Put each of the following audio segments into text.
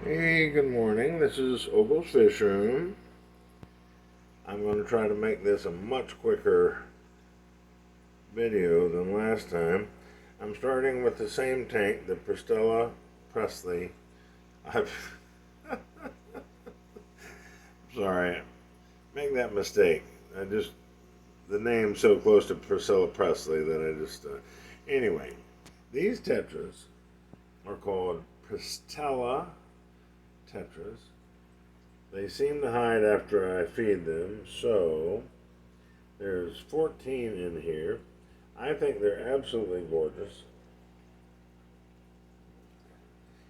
Hey, good morning. This is Ogle's Fish Room. I'm going to try to make this a much quicker video than last time. I'm starting with the same tank, the Pristella Presley. I've sorry, make that mistake. The name's so close to Priscilla Presley that anyway, these tetras are called Pristella tetras. They seem to hide after I feed them, so there's 14 in here. I think they're absolutely gorgeous.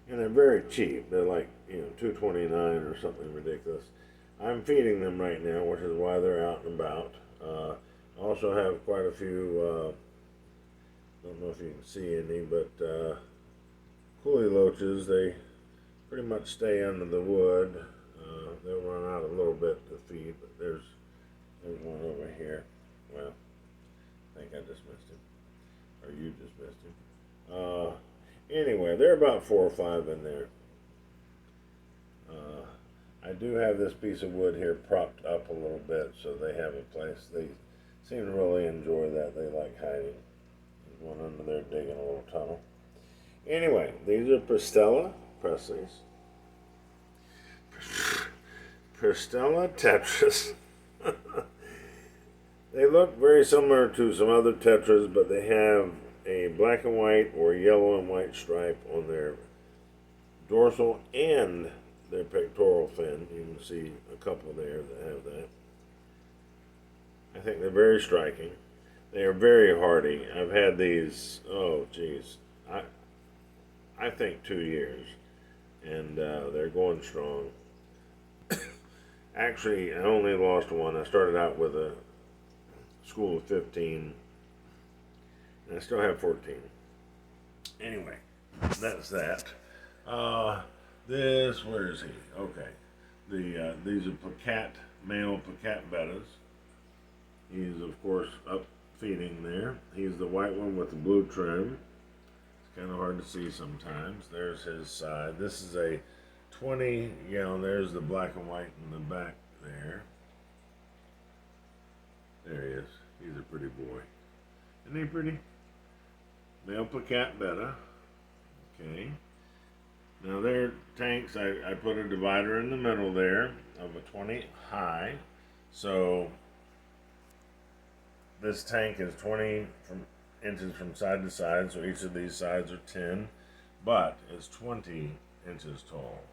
And they're very cheap. They're like, $2.29 or something ridiculous. I'm feeding them right now, which is why they're out and about. I also have quite a few, don't know if you can see any, but coolie loaches. They pretty much stay under the wood. They'll run out a little bit to feed, but there's one over here. Well, I think I just missed him, or you just missed him. Anyway, there are about 4 or 5 in there. I do have this piece of wood here propped up a little bit, so they have a place. They seem to really enjoy that. They like hiding. There's one under there digging a little tunnel. Anyway, these are Pristella Presleys. Pristella tetras. They look very similar to some other tetras, but they have a black and white or yellow and white stripe on their dorsal and their pectoral fin. You can see a couple there that have that. I think they're very striking. They are very hardy. I've had these, oh geez, I think 2 years, and they're going strong. Actually, I only lost one. I started out with a school of 15, and I still have 14. Anyway, that's that. Where is he? Okay. These are male Placat bettas. He's, of course, up feeding there. He's the white one with the blue trim. It's kind of hard to see sometimes. There's his side. This is a 20-gallon. There's the black and white in the back there. There he is. He's a pretty boy. Isn't he pretty? Male Placat betta. Okay. Now their tanks, I put a divider in the middle there of a 20 high. So this tank is 20 inches from side to side, so each of these sides are 10, but it's 20 inches tall.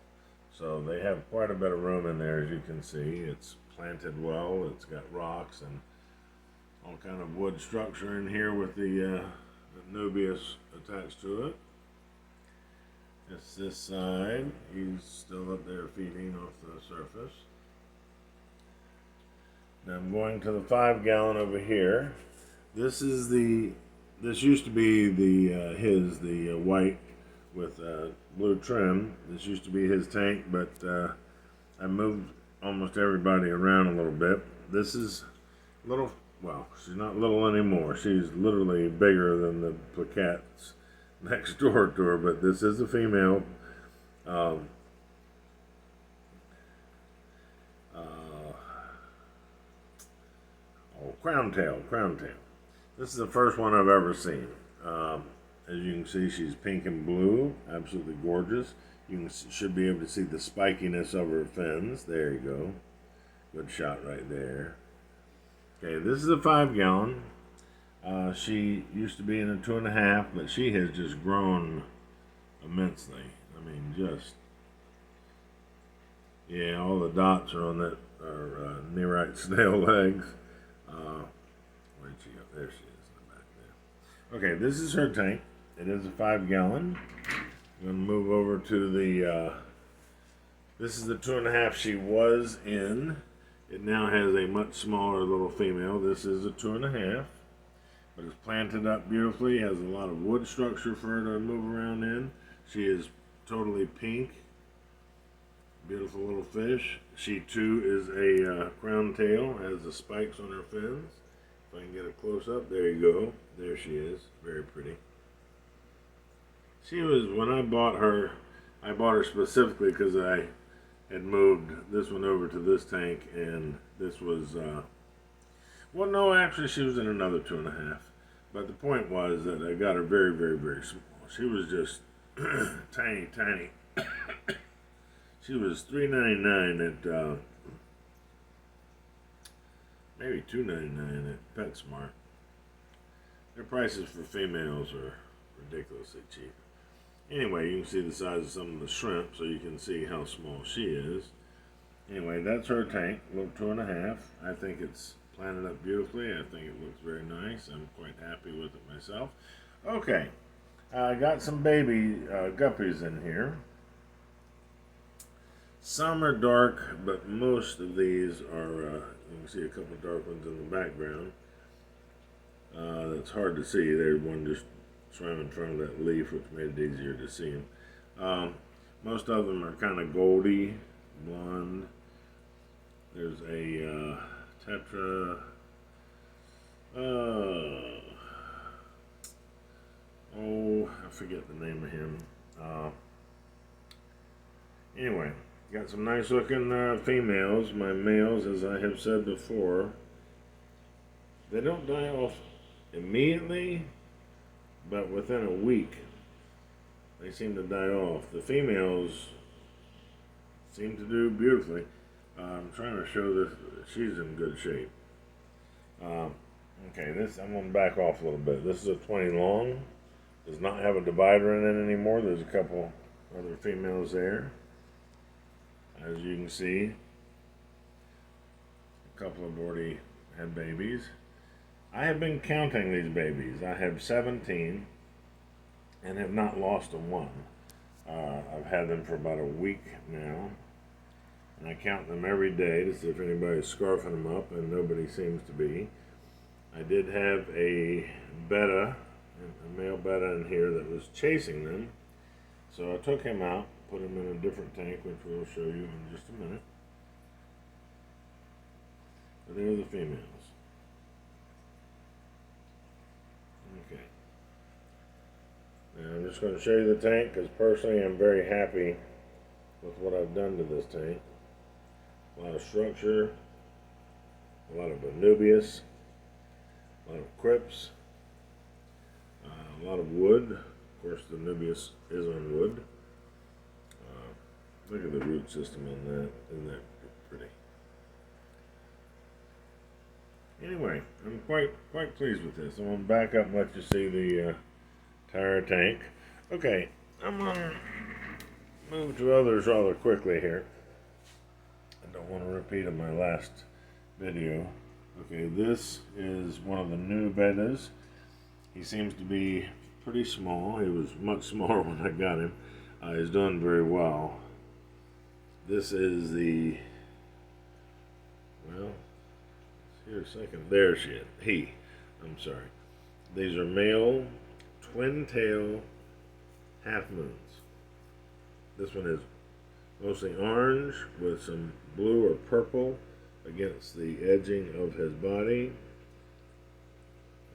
So they have quite a bit of room in there, as you can see. It's planted well. It's got rocks and all kind of wood structure in here with the Nubius attached to it. It's this side. He's still up there feeding off the surface. Now I'm going to the 5-gallon over here. This used to be the white with blue trim. This used to be his tank, but I moved almost everybody around a little bit. This is little. Well, she's not little anymore. She's literally bigger than the Placats next door to her, but this is a female. Crown tail. This is the first one I've ever seen. As you can see, she's pink and blue, absolutely gorgeous. Should be able to see the spikiness of her fins. There you go. Good shot right there. Okay, this is a 5-gallon. She used to be in a 2.5, but she has just grown immensely. I mean, yeah, all the dots are on that are nearite snail legs. Where'd she go? There she is in the back there. Okay, this is her tank. It is a 5-gallon. I'm going to move over to this is the 2.5 she was in. It now has a much smaller little female. This is a 2.5, but it's planted up beautifully. Has a lot of wood structure for her to move around in. She is totally pink. Beautiful little fish. She too is a crown tail. Has the spikes on her fins. If I can get a close up, there you go. There she is. Very pretty. She was, when I bought her, I bought her specifically because I had moved this one over to this tank, and this was, well, no, actually, she was in another 2.5. But the point was that I got her very, very, very small. She was just tiny, tiny. She was $3.99 at maybe $2.99 at PetSmart. Their prices for females are ridiculously cheap. Anyway, you can see the size of some of the shrimp, so you can see how small she is. Anyway, that's her tank, little 2.5. I think it's planted up beautifully. I think it looks very nice. I'm quite happy with it myself. Okay, I got some baby guppies in here. Some are dark, but most of these are, you can see a couple dark ones in the background. That's hard to see. There's one just swam in front of that leaf, which made it easier to see them. Most of them are kind of goldy, blonde. There's a tetra. I forget the name of him. Anyway, got some nice looking females. My males, as I have said before, they don't die off immediately, but within a week, they seem to die off. The females seem to do beautifully. I'm trying to show this. She's in good shape. Okay, I'm going to back off a little bit. This is a 20 long. Does not have a divider in it anymore. There's a couple other females there. As you can see, a couple have already had babies. I have been counting these babies. I have 17 and have not lost a one. I've had them for about a week now, and I count them every day to see if anybody's scarfing them up, and nobody seems to be. I did have a betta, a male betta in here that was chasing them, so I took him out, put him in a different tank, which we'll show you in just a minute. But there are the females. Okay. Now I'm just going to show you the tank because personally I'm very happy with what I've done to this tank. A lot of structure, a lot of Anubias, a lot of crypts, a lot of wood. Of course, the Anubias is on wood. Look at the root system on that. Isn't that pretty? Anyway, I'm quite pleased with this. I'm going to back up and let you see the entire tank. Okay, I'm going to move to others rather quickly here. I don't want to repeat on my last video. Okay, this is one of the new bettas. He seems to be pretty small. He was much smaller when I got him. He's done very well. This is the, well, here a second. There she is. I'm sorry. These are male twin tail half moons. This one is mostly orange with some blue or purple against the edging of his body.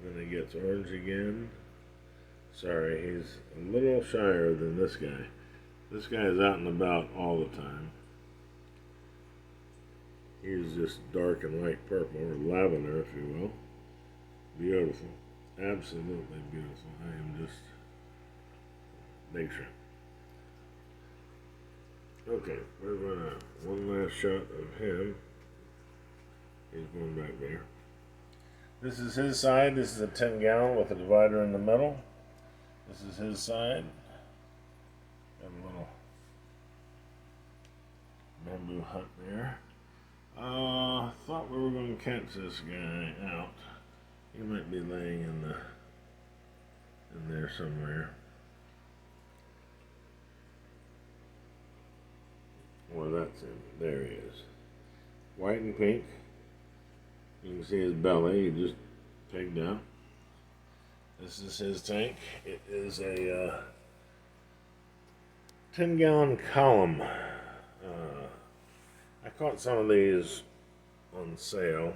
And then he gets orange again. Sorry, he's a little shyer than this guy. This guy is out and about all the time. He's just dark and light purple, or lavender, if you will. Beautiful. Absolutely beautiful. I am just big shrimp. Okay, we're gonna one last shot of him. He's going back there. This is his side. This is a 10-gallon with a divider in the middle. This is his side. Got a little bamboo hut there. Thought we were going to catch this guy out. He might be laying in there somewhere. Well, that's him. There he is. White and pink. You can see his belly. He just pegged out. This is his tank. It is a 10-gallon column. I caught some of these on sale,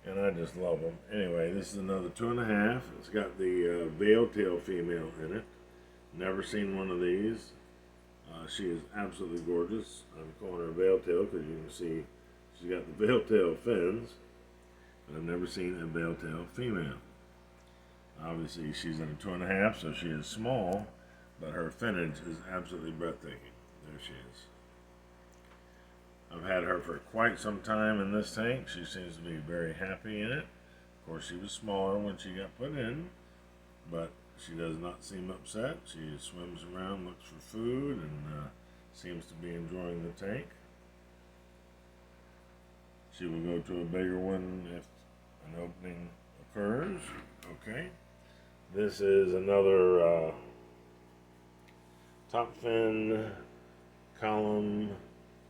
and I just love them. Anyway, this is another 2.5. It's got the veil tail female in it. Never seen one of these. She is absolutely gorgeous. I'm calling her veil tail because you can see she's got the veil tail fins. I've never seen a veil tail female. Obviously, she's in a 2.5, so she is small, but her finnage is absolutely breathtaking. There she is. I've had her for quite some time in this tank. She seems to be very happy in it. Of course, she was smaller when she got put in, but she does not seem upset. She swims around, looks for food, and seems to be enjoying the tank. She will go to a bigger one if an opening occurs. Okay. This is another top fin column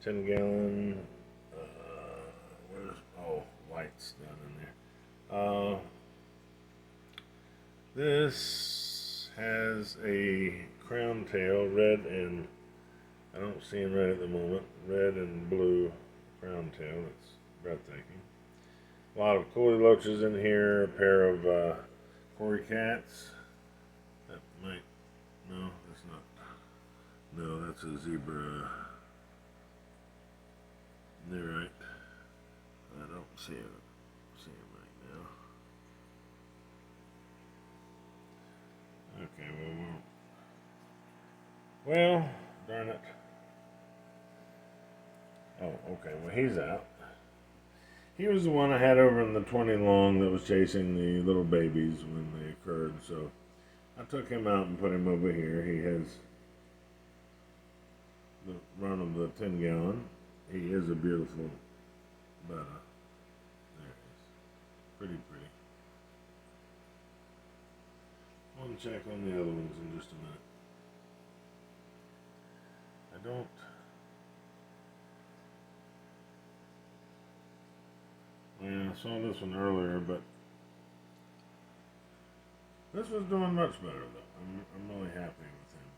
10-gallon. Lights down in there. This has a crown tail, red and I don't see him red at the moment. Red and blue crown tail. It's breathtaking. A lot of Coley Loaches in here. A pair of Cory cats. That might. No, that's not. No, that's a zebra. They're right. I don't see him. See him right now. Okay, well, darn it. Oh, okay. Well, he's out. He was the one I had over in the 20 long that was chasing the little babies when they occurred. So I took him out and put him over here. He has the run of the 10-gallon. He is a beautiful betta. There he is. Pretty. I'll check on the other ones in just a minute. Yeah, I saw this one earlier, but this was doing much better though. I'm really happy with him.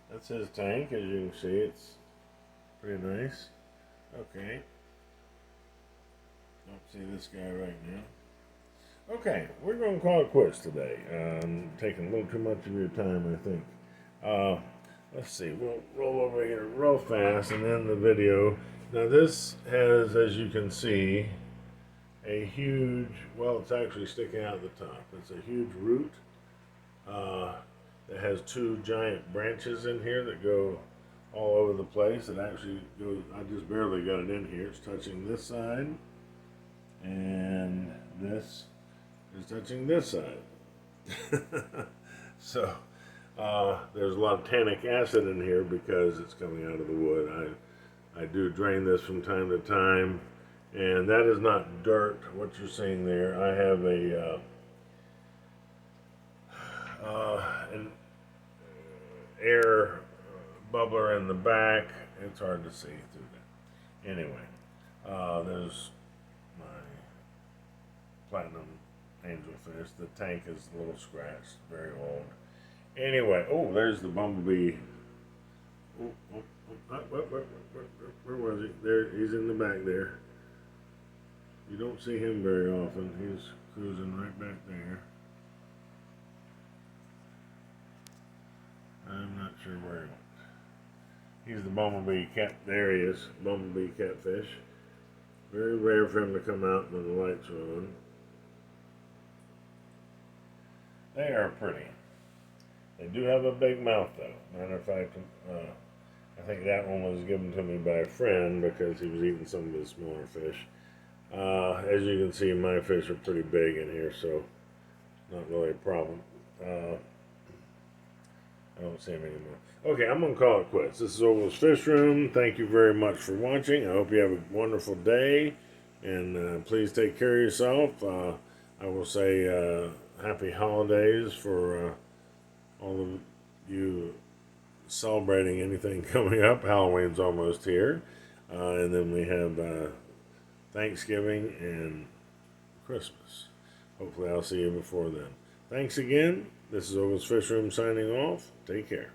That's his tank, as you can see. It's pretty nice. Okay. Don't see this guy right now. Okay, we're going to call it quits today. I'm taking a little too much of your time, I think. Let's see. We'll roll over here real fast and end the video. Now this has, as you can see, a huge, well, it's actually sticking out the top. It's a huge root that has two giant branches in here that go all over the place. It actually goes, I just barely got it in here. It's touching this side, and this is touching this side. So there's a lot of tannic acid in here because it's coming out of the wood. I do drain this from time to time, and that is not dirt, what you're seeing there. I have an air bubbler in the back. It's hard to see through that. Anyway, there's my platinum angelfish. The tank is a little scratched, very old. Anyway, oh, there's the bumblebee. Where was he? There, he's in the back there. You don't see him very often. He's cruising right back there. I'm not sure where he went. He's the bumblebee cat. There he is, bumblebee catfish. Very rare for him to come out when the lights are on. They are pretty. They do have a big mouth, though. Matter of fact, I think that one was given to me by a friend because he was eating some of his smaller fish. As you can see, my fish are pretty big in here, so not really a problem. I don't see him anymore. Okay, I'm going to call it quits. This is Oval's Fish Room. Thank you very much for watching. I hope you have a wonderful day, and please take care of yourself. I will say happy holidays for all of you celebrating anything coming up. Halloween's almost here. And then we have Thanksgiving and Christmas. Hopefully I'll see you before then. Thanks again. This is Oval's Fish Room signing off. Take care.